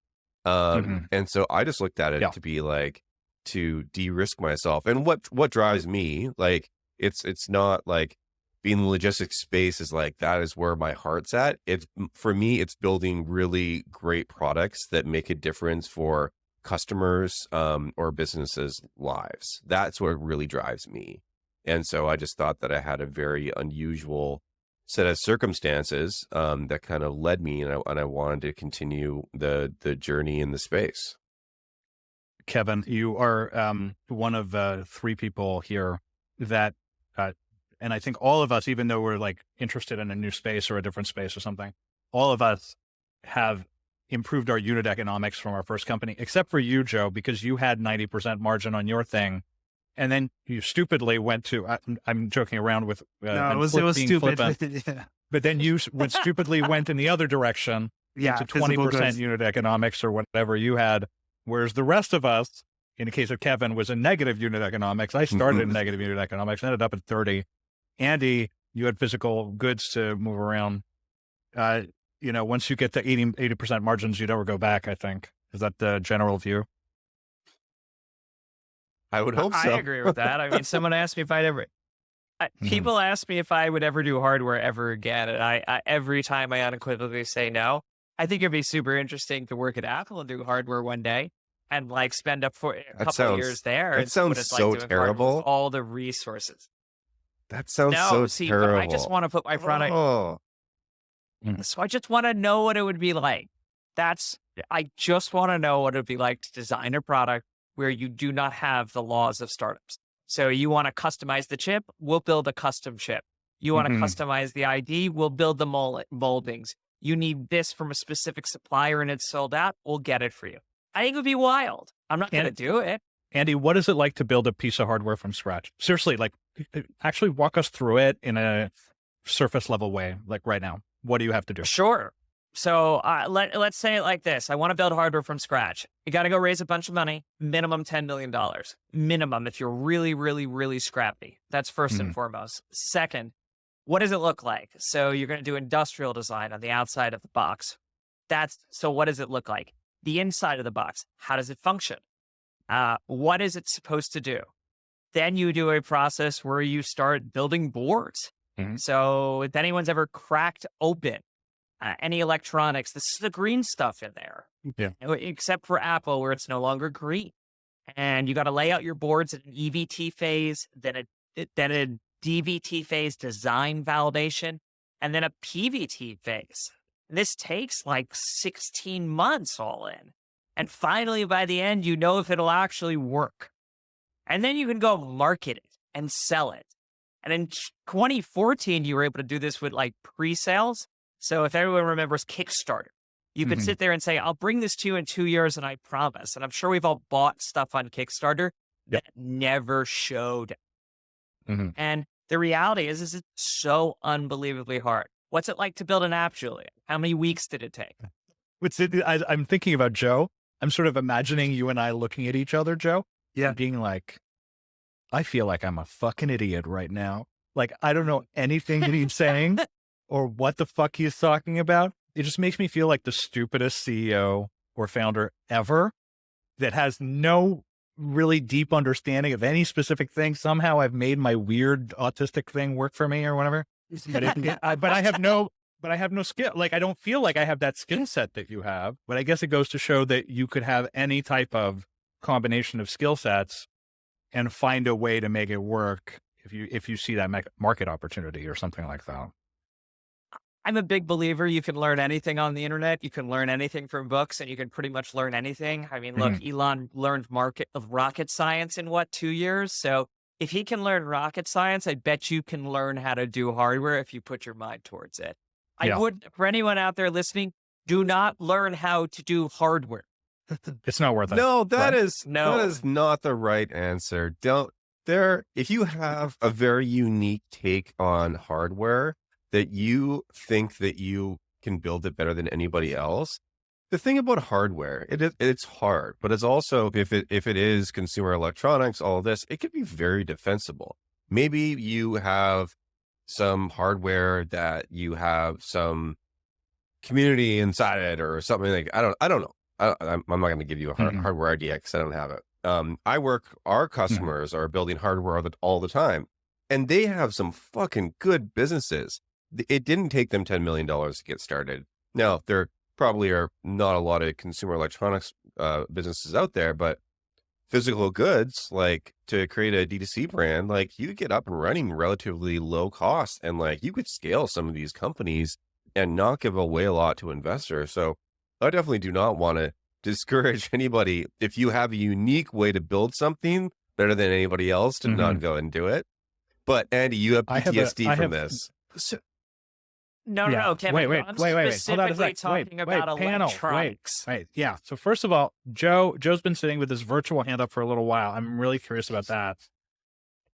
Speaker 2: And so I just looked at it to be like, to de-risk myself. And what drives me, like, it's not like being in the logistics space is like, that is where my heart's at. It's, for me, it's building really great products that make a difference for customers, or businesses' lives. That's what really drives me. And so I just thought that I had a very unusual set of circumstances, that kind of led me, and I wanted to continue the journey in the space.
Speaker 1: Kevin, you are one of 3 people here that, and I think all of us, even though we're like interested in a new space or a different space or something, all of us have improved our unit economics from our first company, except for you, Joe, because you had 90% margin on your thing. And then you stupidly went to, I'm joking around with,
Speaker 4: no, it was stupid.
Speaker 1: Yeah. But then you stupidly went in the other direction, to 20% unit economics or whatever you had. Whereas the rest of us, in the case of Kevin, was in negative unit economics. I started in negative unit economics, ended up at 30. Andy, you had physical goods to move around. Once you get to 80% margins, you never go back, I think. Is that the general view?
Speaker 2: I would hope so.
Speaker 3: I agree with that. I mean, someone asked me if I'd ever, people ask me if I would ever do hardware ever again. And I every time I unequivocally say no. I think it'd be super interesting to work at Apple and do hardware one day and like spend up for a couple of years there.
Speaker 2: That sounds so terrible.
Speaker 3: With all the resources.
Speaker 2: That sounds so terrible.
Speaker 3: But I just want to put my product. So I just want to know what it would be like. I just want to know what it would be like to design a product where you do not have the laws of startups. So you want to customize the chip, we'll build a custom chip. You want to customize the ID, we'll build the moldings. You need this from a specific supplier and it's sold out, we'll get it for you. I think it would be wild. I'm not going to do it.
Speaker 1: Andy, what is it like to build a piece of hardware from scratch? Seriously, like actually walk us through it in a surface level way, like right now. What do you have to do?
Speaker 3: Sure. So let's say it like this. I want to build hardware from scratch. You got to go raise a bunch of money, minimum $10 million. Minimum if you're really, really, really scrappy. That's first and foremost. Second, what does it look like? So you're going to do industrial design on the outside of the box. So what does it look like? The inside of the box, how does it function? What is it supposed to do? Then you do a process where you start building boards. So if anyone's ever cracked open any electronics, this is the green stuff in there. Except for Apple, where it's no longer green. And you got to lay out your boards in an EVT phase, then a DVT phase, design validation, and then a PVT phase. And this takes like 16 months all in. And finally, by the end, you know if it'll actually work. And then you can go market it and sell it. And in 2014, you were able to do this with like pre-sales. So if everyone remembers Kickstarter, you could sit there and say, I'll bring this to you in 2 years and I promise. And I'm sure we've all bought stuff on Kickstarter that never showed. And the reality is it's so unbelievably hard. What's it like to build an app, Julia? How many weeks did it take?
Speaker 1: I'm thinking about Joe. I'm sort of imagining you and I looking at each other, Joe.
Speaker 4: Yeah.
Speaker 1: Being like, I feel like I'm a fucking idiot right now. Like, I don't know anything that he's saying or what the fuck he's talking about. It just makes me feel like the stupidest CEO or founder ever that has no really deep understanding of any specific thing. Somehow I've made my weird autistic thing work for me or whatever. But I have no skill. Like, I don't feel like I have that skill set that you have, but I guess it goes to show that you could have any type of combination of skill sets and find a way to make it work if you see that market opportunity or something like that.
Speaker 3: I'm a big believer you can learn anything on the internet. You can learn anything from books, and you can pretty much learn anything. I mean, look, Elon learned rocket science in 2 years? So if he can learn rocket science, I bet you can learn how to do hardware if you put your mind towards it. I would, for anyone out there listening, do not learn how to do hardware.
Speaker 1: It's not worth it.
Speaker 2: No, that is not the right answer. If you have a very unique take on hardware that you think that you can build it better than anybody else, the thing about hardware, it's hard, but it's also, if it is consumer electronics, all of this, it could be very defensible. Maybe you have some hardware that you have some community inside it or something like, I don't know. I'm not going to give you a hardware idea because I don't have it. Our customers are building hardware all the time, and they have some fucking good businesses. It didn't take them $10 million to get started. Now, there probably are not a lot of consumer electronics businesses out there, but physical goods, like to create a D2C brand, like you could get up and running relatively low cost, and like you could scale some of these companies and not give away a lot to investors. So I definitely do not want to discourage anybody. If you have a unique way to build something better than anybody else, to not go and do it. But Andy, you have PTSD from this.
Speaker 3: No, Kevin.
Speaker 1: Wait. Hold on a sec.
Speaker 3: Talking about electronics.
Speaker 1: Wait. Yeah. So first of all, Joe's been sitting with his virtual hand up for a little while. I'm really curious about that.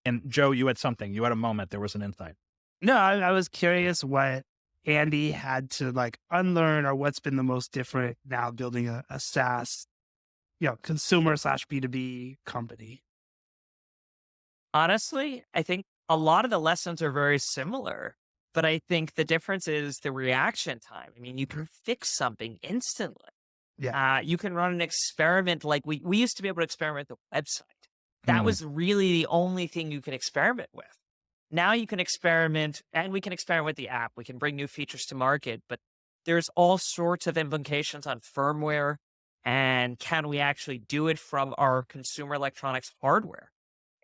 Speaker 1: And Joe, you had something. You had a moment. There was an insight.
Speaker 4: No, I was curious what Andy had to like unlearn, or what's been the most different now building a SaaS, consumer / B2B company.
Speaker 3: Honestly, I think a lot of the lessons are very similar, but I think the difference is the reaction time. I mean, you can fix something instantly.
Speaker 4: Yeah.
Speaker 3: You can run an experiment. Like we used to be able to experiment with the website. That was really the only thing you can experiment with. Now you can experiment, and we can experiment with the app. We can bring new features to market, but there's all sorts of implications on firmware, and can we actually do it from our consumer electronics hardware?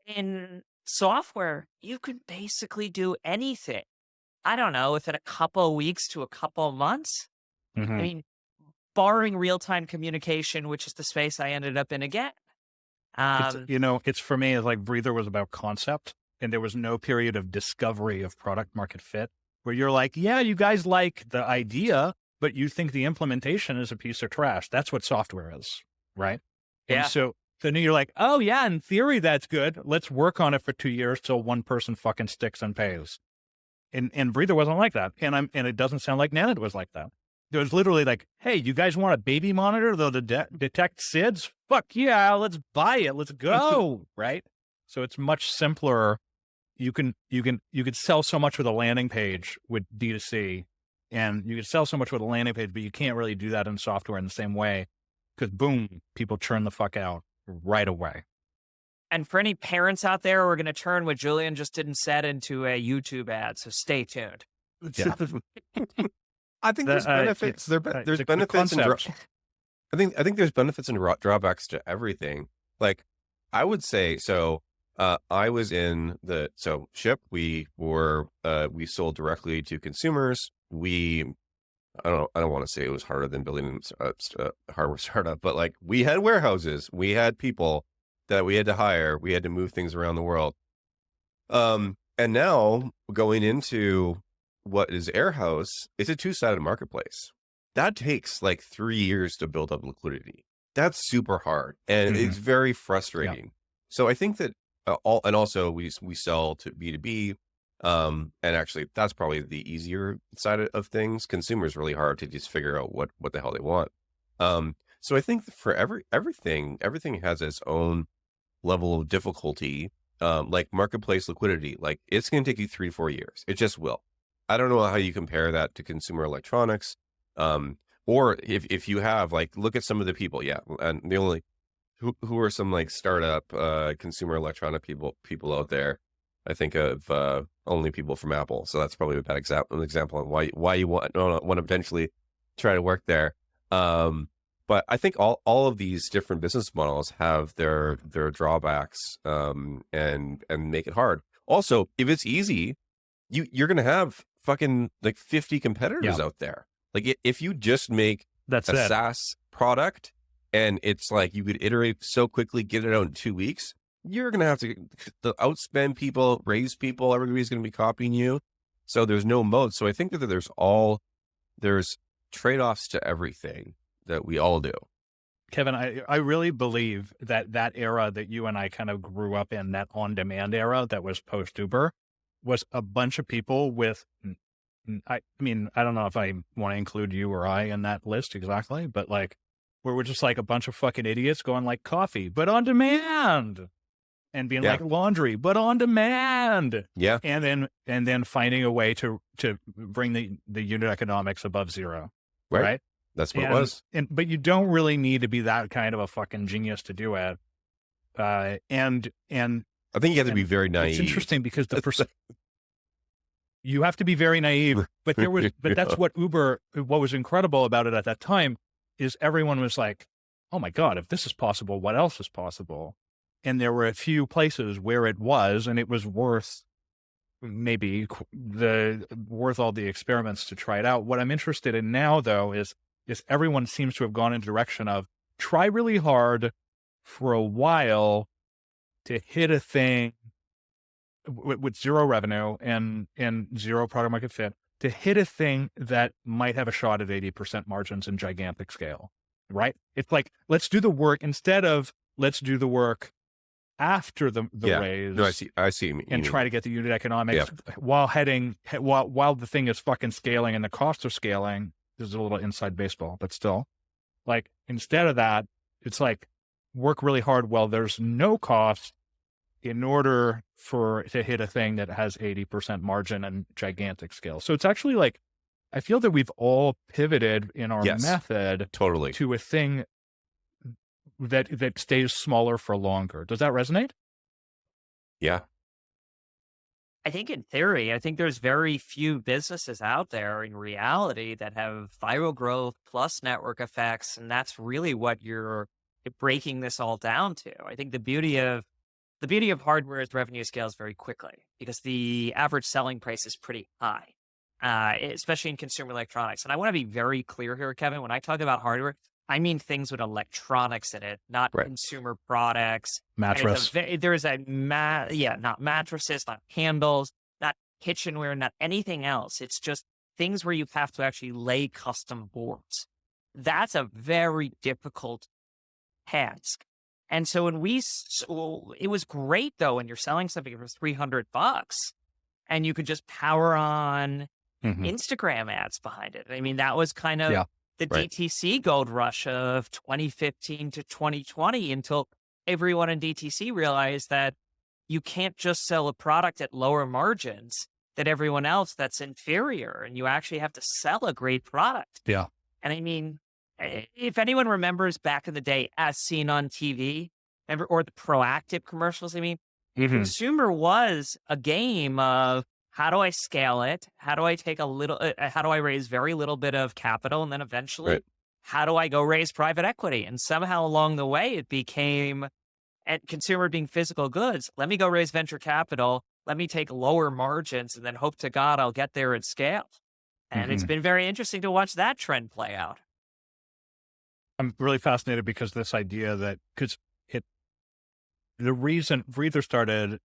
Speaker 3: In software, you can basically do anything. I don't know, within a couple of weeks to a couple of months. I mean, barring real-time communication, which is the space I ended up in again.
Speaker 1: It's for me, it's like Breather was about concept. And there was no period of discovery of product market fit where you're like, yeah, you guys like the idea, but you think the implementation is a piece of trash. That's what software is, right?
Speaker 3: Yeah.
Speaker 1: And so then you're like, oh yeah, in theory, that's good. Let's work on it for 2 years till one person fucking sticks and pays. And Breather wasn't like that. And it doesn't sound like Nanit was like that. It was literally like, hey, you guys want a baby monitor that'll detect SIDS? Fuck yeah, let's buy it. Let's go, right? So it's much simpler. You could sell so much with a landing page with D2C, and you could sell so much with a landing page, but you can't really do that in software in the same way, because boom, people churn the fuck out right away.
Speaker 3: And for any parents out there, we're going to turn what Julian just didn't set into a YouTube ad, so stay tuned.
Speaker 1: Yeah.
Speaker 2: I think there's benefits. There's benefits and I think there's benefits and drawbacks to everything. Like I would say, I was in Shyp. We sold directly to consumers. I don't want to say it was harder than building a hardware startup, but like we had warehouses, we had people that we had to hire, we had to move things around the world. And now going into what is Airhouse, it's a two-sided marketplace. That takes like 3 years to build up liquidity. That's super hard, and it's very frustrating. Yeah. So I think that also we sell to B2B, and actually that's probably the easier side of things. Consumers really hard to just figure out what the hell they want. So I think for everything has its own level of difficulty. Like marketplace liquidity, like it's going to take you 3 to 4 years. It just will. I don't know how you compare that to consumer electronics. Or if you have like, look at some of the people. Yeah. And the only, who are some like startup, consumer electronic people out there? I think of, only people from Apple. So that's probably a bad example of why you want to eventually try to work there. But I think all of these different business models have their drawbacks, and make it hard. Also, if it's easy, you're going to have fucking like 50 competitors out there. Like if you just make a SaaS product and it's like you could iterate so quickly, get it out in 2 weeks, you're going to have to outspend people, raise people. Everybody's going to be copying you. So there's no moat. So I think that there's trade-offs to everything that we all do.
Speaker 1: Kevin, I really believe that era that you and I kind of grew up in, that on-demand era that was post-Uber, was a bunch of people with, I mean, I don't know if I want to include you or I in that list exactly, but like, where we're just like a bunch of fucking idiots going like coffee, but on demand, and being like laundry, but on demand.
Speaker 2: Yeah.
Speaker 1: And then finding a way to bring the unit economics above zero. Right?
Speaker 2: That's what it was.
Speaker 1: But you don't really need to be that kind of a fucking genius to do it. And
Speaker 2: I think you have to be very naive.
Speaker 1: It's interesting because you have to be very naive, but that's what was incredible about it at that time is everyone was like, oh my God, if this is possible, what else is possible? And there were a few places where it was, and it was worth worth all the experiments to try it out. What I'm interested in now though is everyone seems to have gone in the direction of try really hard for a while to hit a thing with zero revenue and zero product market fit, to hit a thing that might have a shot at 80% margins and gigantic scale, right? It's like, let's do the work instead of let's do the work after the raise.
Speaker 2: No, I see.
Speaker 1: And try to get the unit economics while the thing is fucking scaling and the costs are scaling. This is a little inside baseball, but still, like, instead of that, it's like work really hard while there's no cost in order to hit a thing that has 80% margin and gigantic scale. So it's actually like, I feel that we've all pivoted in our method
Speaker 2: totally
Speaker 1: to a thing that stays smaller for longer. Does that resonate?
Speaker 2: Yeah.
Speaker 3: I think in theory, I think there's very few businesses out there in reality that have viral growth plus network effects. And that's really what you're breaking this all down to. I think the beauty of hardware is revenue scales very quickly because the average selling price is pretty high, especially in consumer electronics. And I want to be very clear here, Kevin, when I talk about hardware, I mean things with electronics in it, not consumer products.
Speaker 1: Mattress.
Speaker 3: Not mattresses, not candles, not kitchenware, not anything else. It's just things where you have to actually lay custom boards. That's a very difficult task. And so it was great though, when you're selling something for $300 and you could just power on Instagram ads behind it. I mean, that was kind of the DTC gold rush of 2015 to 2020 until everyone in DTC realized that you can't just sell a product at lower margins than everyone else that's inferior. And you actually have to sell a great product.
Speaker 1: Yeah.
Speaker 3: And I mean, if anyone remembers back in the day, As Seen on TV, or the Proactive commercials, I mean, consumer was a game of how do I scale it? How do I take how do I raise very little bit of capital? And then eventually, how do I go raise private equity? And somehow along the way, it became, and consumer being physical goods, let me go raise venture capital. Let me take lower margins and then hope to God I'll get there at scale. And it's been very interesting to watch that trend play out.
Speaker 1: I'm really fascinated because this idea that, the reason Breather started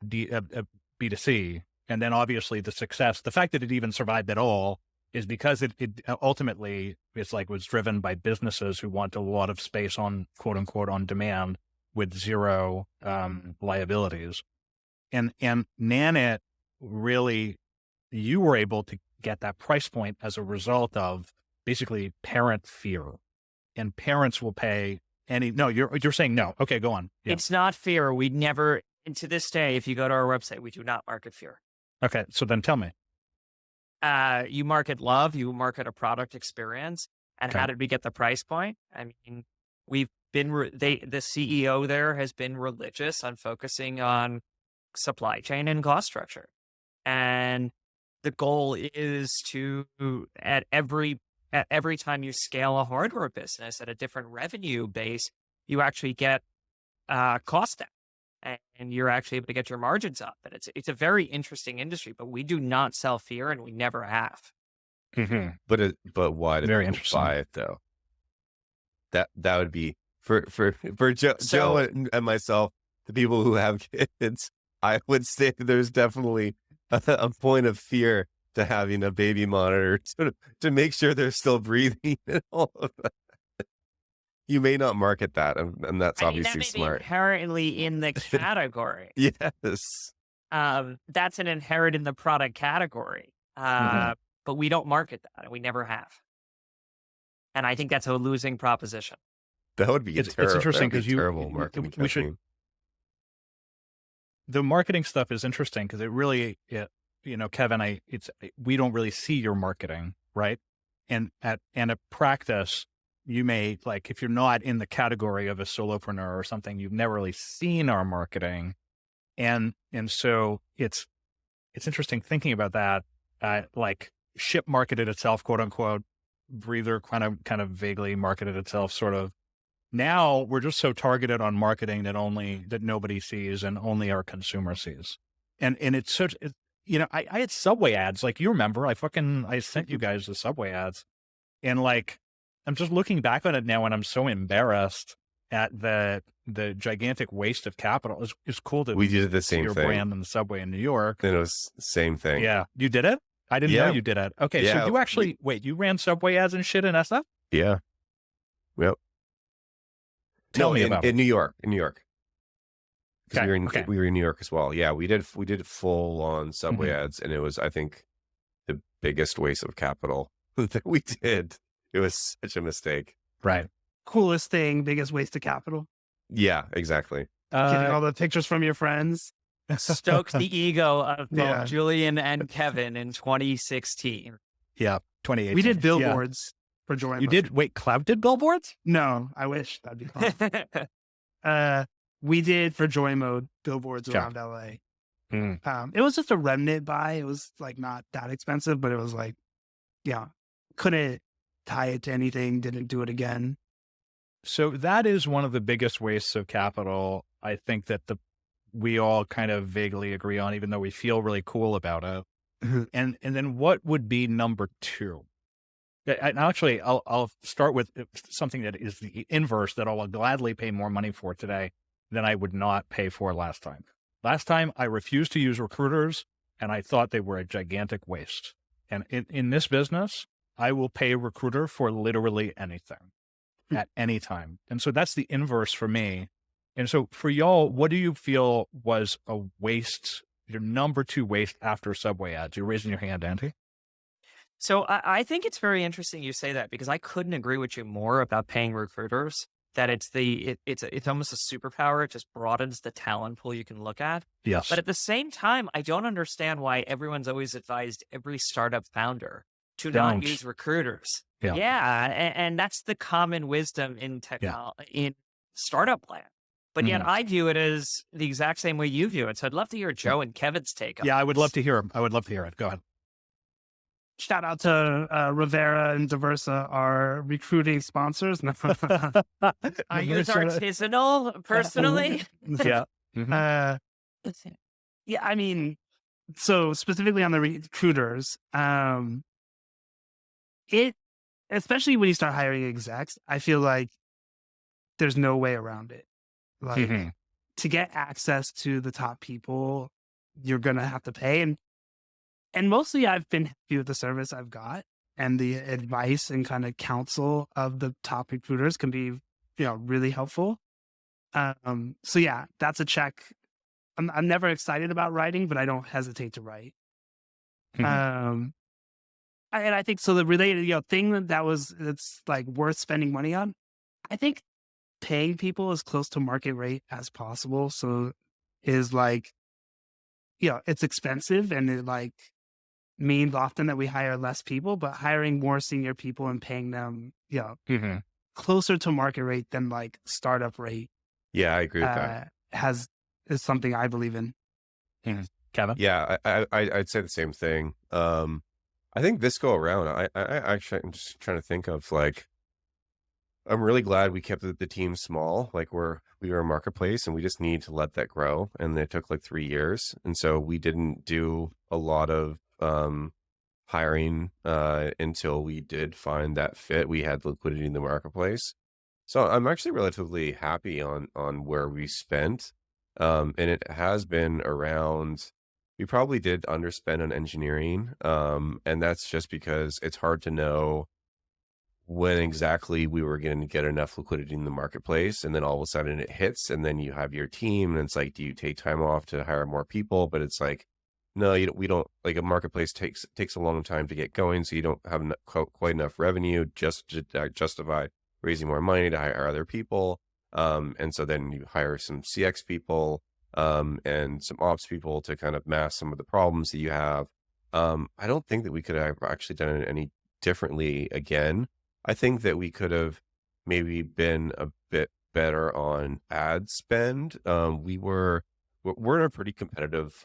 Speaker 1: B2C, and then obviously the success, the fact that it even survived at all is because it ultimately, it's like was driven by businesses who want a lot of space on quote unquote on demand with zero liabilities. And Nanit really, you were able to get that price point as a result of basically parent fear. And parents will pay you're saying no. Okay, go on. Yeah.
Speaker 3: It's not fear. We never, and to this day, if you go to our website, we do not market fear.
Speaker 1: Okay, so then tell me.
Speaker 3: You market love, you market a product experience. And how did we get the price point? I mean, we've been, the CEO there has been religious on focusing on supply chain and cost structure. And the goal is to, at every time you scale a hardware business at a different revenue base, you actually get cost down and you're actually able to get your margins up. And it's a very interesting industry, but we do not sell fear and we never have.
Speaker 2: But why do people buy it though? That would be for Joe and myself. the people who have kids, I would say there's definitely a point of fear to having a baby monitor to make sure they're still breathing and all of that. You may not market that, and that's obviously
Speaker 3: that may
Speaker 2: smart.
Speaker 3: be inherently in the category.
Speaker 2: Yes.
Speaker 3: That's an inherent in the product category. But we don't market that, and we never have. And I think that's a losing proposition.
Speaker 2: That would be
Speaker 1: it's interesting because
Speaker 2: terrible marketing campaign.
Speaker 1: The marketing stuff is interesting because it really, Kevin, we don't really see your marketing, right? And at practice, you may, like, if you're not in the category of a solopreneur or something, you've never really seen our marketing. And so it's interesting thinking about that. Like Shyp marketed itself, quote unquote, Breather kind of vaguely marketed itself, sort of. Now we're just so targeted on marketing that nobody sees and only our consumer sees. And it's such, I had Subway ads. Like, you remember, I sent you guys the Subway ads, and like, I'm just looking back on it now and I'm so embarrassed at the gigantic waste of capital. It's cool that
Speaker 2: we did the same
Speaker 1: your
Speaker 2: thing.
Speaker 1: Brand in the Subway in New York.
Speaker 2: And it was the same thing.
Speaker 1: Yeah. You did it? I didn't know you did it. Okay.
Speaker 2: Yeah.
Speaker 1: So you actually, you ran Subway ads and shit in SF?
Speaker 2: Yeah. Yep.
Speaker 1: Tell me about it.
Speaker 2: In New York.
Speaker 1: Okay.
Speaker 2: We were in New York as well. Yeah. We did full on Subway ads, and it was, I think, the biggest waste of capital that we did. It was such a mistake.
Speaker 1: Right.
Speaker 4: Coolest thing, biggest waste of capital.
Speaker 2: Yeah, exactly.
Speaker 4: Getting all the pictures from your friends.
Speaker 3: Stoked the ego of both Julian and Kevin in 2016.
Speaker 1: Yeah, 2018.
Speaker 4: We did billboards for Joymode.
Speaker 1: You did? Wait, Klout did billboards?
Speaker 4: No, I wish. That'd be fun. We did for Joymode billboards around LA. It was just a remnant buy. It was like not that expensive, but it was like, couldn't tie it to anything, didn't do it again.
Speaker 1: So that is one of the biggest wastes of capital, I think, that we all kind of vaguely agree on, even though we feel really cool about it. And then what would be number two? Actually, I'll start with something that is the inverse, that I'll gladly pay more money for today than I would not pay for last time. Last time, I refused to use recruiters, and I thought they were a gigantic waste. And in this business, I will pay a recruiter for literally anything at any time. And so that's the inverse for me. And so for y'all, what do you feel was a waste, your number two waste after Subway ads? You're raising your hand, Andy.
Speaker 3: So I think it's very interesting you say that, because I couldn't agree with you more about paying recruiters, that it's almost a superpower. It just broadens the talent pool you can look at.
Speaker 1: Yes.
Speaker 3: But at the same time, I don't understand why everyone's always advised every startup founder to not use recruiters. Yeah. And that's the common wisdom in technology, in startup land. But yet I view it as the exact same way you view it. So I'd love to hear Joe and Kevin's take on it.
Speaker 1: I would love to hear him. I would love to hear it. Go ahead.
Speaker 4: Shout out to Rivera and Diversa, our recruiting sponsors.
Speaker 3: I use artisanal personally.
Speaker 4: I mean, so specifically on the recruiters, especially when you start hiring execs, I feel like there's no way around it. Like, to get access to the top people, you're going to have to pay. And mostly I've been happy with the service I've got, and the advice and kind of counsel of the top recruiters can be, really helpful. So yeah, that's a check. I'm never excited about writing, but I don't hesitate to write. And I think so. The related, thing that's like worth spending money on, I think paying people as close to market rate as possible. So is like, it's expensive, and it like means often that we hire less people, but hiring more senior people and paying them, closer to market rate than like startup rate.
Speaker 2: Yeah, I agree with that. Is
Speaker 4: something I believe in.
Speaker 1: Kevin?
Speaker 2: Yeah, I'd say the same thing. I think this go around, I actually, I'm just trying to think of like, I'm really glad we kept the team small. Like we were a marketplace, and we just need to let that grow. And it took like 3 years. And so we didn't do a lot of hiring until we did find that fit. We had liquidity in the marketplace. So I'm actually relatively happy on where we spent. And it has been around, we probably did underspend on engineering. And that's just because it's hard to know when exactly we were going to get enough liquidity in the marketplace. And then all of a sudden it hits, and then you have your team, and it's like, do you take time off to hire more people? But it's like, no, we don't, like, a marketplace takes a long time to get going. So you don't have quite enough revenue just to justify raising more money to hire other people. And so then you hire some CX people, and some ops people to kind of mask some of the problems that you have. I don't think that we could have actually done it any differently again. I think that we could have maybe been a bit better on ad spend. We're in a pretty competitive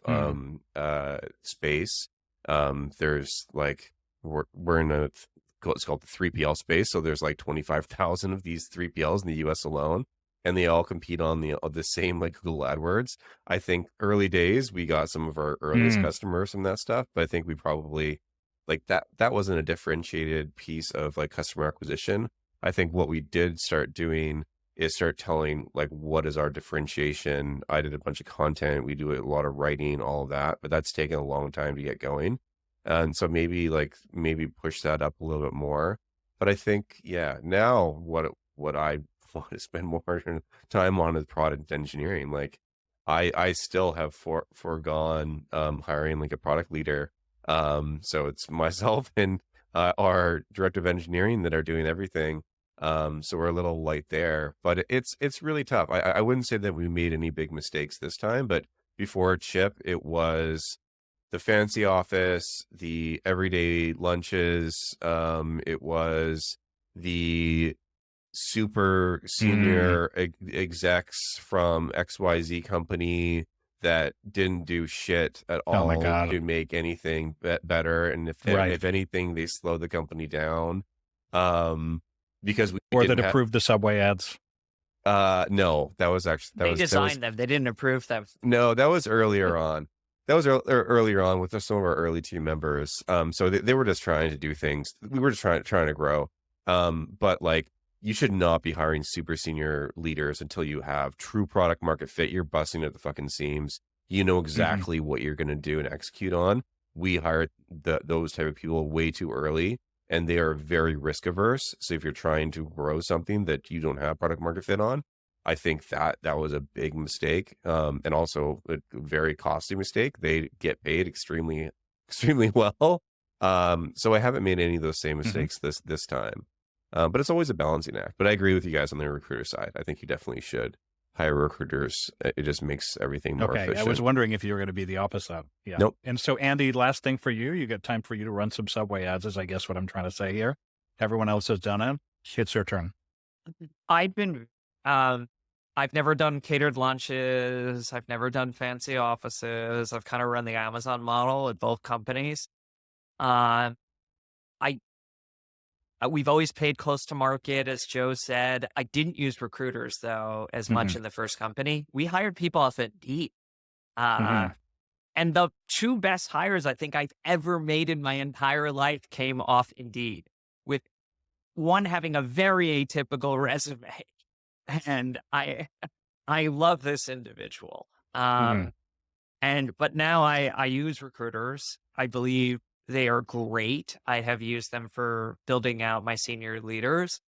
Speaker 2: space. There's like, we're in it's called the 3PL space. So there's like 25,000 of these 3PLs in the US alone, and they all compete on the same, like, Google AdWords. I think early days we got some of our earliest customers from that stuff, but I think we probably, like, that wasn't a differentiated piece of, like, customer acquisition. I think what we did start doing is start telling, like, what is our differentiation. I did a bunch of content. We do a lot of writing, all of that, but that's taken a long time to get going. And so maybe push that up a little bit more. But I think, yeah, now what I want to spend more time on is product engineering. Like, I still have foregone hiring, like, a product leader. So it's myself and our director of engineering that are doing everything. So we're a little light there, but it's really tough. I wouldn't say that we made any big mistakes this time, but before Shyp, it was the fancy office, the everyday lunches. It was the super senior execs from XYZ company that didn't do shit at all to make anything better. And if anything, they slowed the company down. Because
Speaker 1: or that approved the Subway ads.
Speaker 2: No, that was actually,
Speaker 3: they designed them. They didn't approve them.
Speaker 2: No, that was earlier on. That was earlier on with some of our early team members. So they were just trying to do things. We were just trying to grow. But, like, you should not be hiring super senior leaders until you have true product market fit. You're busting at the fucking seams. You know exactly what you're going to do and execute on. We hired those type of people way too early, and they are very risk averse. So if you're trying to grow something that you don't have product market fit on, I think that was a big mistake, and also a very costly mistake. They get paid extremely, extremely well. So I haven't made any of those same mistakes this time. But it's always a balancing act. But I agree with you guys on the recruiter side. I think you definitely should hire recruiters. It just makes everything more efficient.
Speaker 1: I was wondering if you were going to be the opposite. Yeah.
Speaker 2: Nope.
Speaker 1: And so, Andy, last thing for you, got time for you to run some Subway ads, is I guess what I'm trying to say here. Everyone else has done it. It's your turn.
Speaker 3: I've never done catered lunches. I've never done fancy offices. I've kind of run the Amazon model at both companies. We've always paid close to market, as Joe said. I didn't use recruiters, though, as much in the first company. We hired people off Indeed. And the two best hires I think I've ever made in my entire life came off Indeed, with one having a very atypical resume. And I love this individual. But now I use recruiters. I believe they are great. I have used them for building out my senior leaders.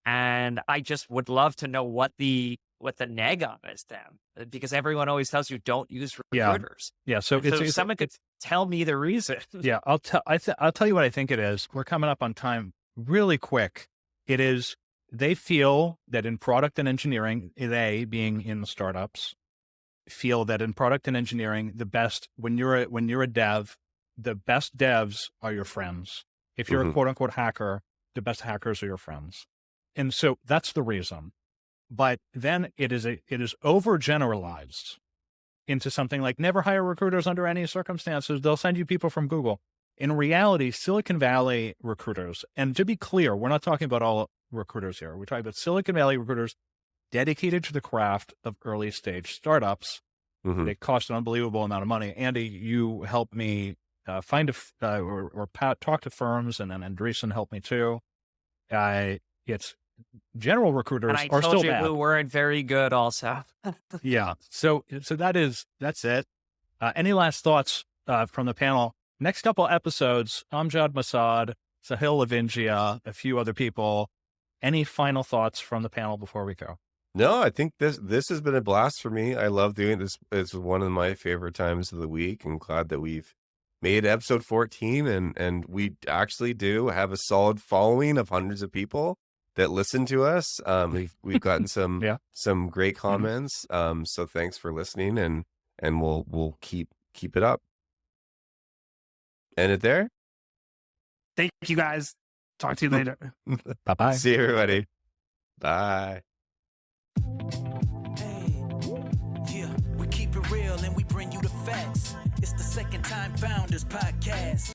Speaker 3: And I just would love to know what the neg on is them, because everyone always tells you don't use recruiters.
Speaker 1: Yeah. So
Speaker 3: if someone could tell me the reason.
Speaker 1: Yeah. I'll tell you what I think it is. We're coming up on time really quick. It is, they feel that in product and engineering, they being in the startups, feel that in product and engineering, the best, when you're a dev, the best devs are your friends. If you're a quote unquote hacker, the best hackers are your friends. And so that's the reason. But then it is overgeneralized into something like never hire recruiters under any circumstances. They'll send you people from Google. In reality, Silicon Valley recruiters, and to be clear, we're not talking about all recruiters here. We're talking about Silicon Valley recruiters dedicated to the craft of early stage startups. They cost an unbelievable amount of money. Andy, you helped me find talk to firms, and then Andreessen helped me too. It's general recruiters
Speaker 3: and I
Speaker 1: are
Speaker 3: told
Speaker 1: still
Speaker 3: you
Speaker 1: bad.
Speaker 3: who weren't very good also.
Speaker 1: Yeah. So that's it. Any last thoughts from the panel? Next couple episodes, Amjad Masad, Sahil Lavingia, a few other people. Any final thoughts from the panel before we go?
Speaker 2: No, I think this has been a blast for me. I love doing this. It's one of my favorite times of the week. I'm glad that we've made episode 14, and we actually do have a solid following of hundreds of people that listen to us. We've gotten some great comments. So thanks for listening, and we'll keep it up. End it there.
Speaker 4: Thank you guys. Talk to you later.
Speaker 1: Bye-bye.
Speaker 2: See you, everybody. Bye.
Speaker 5: Hey, yeah, we keep it real and we bring you the facts. It's the Second Time Founders podcast.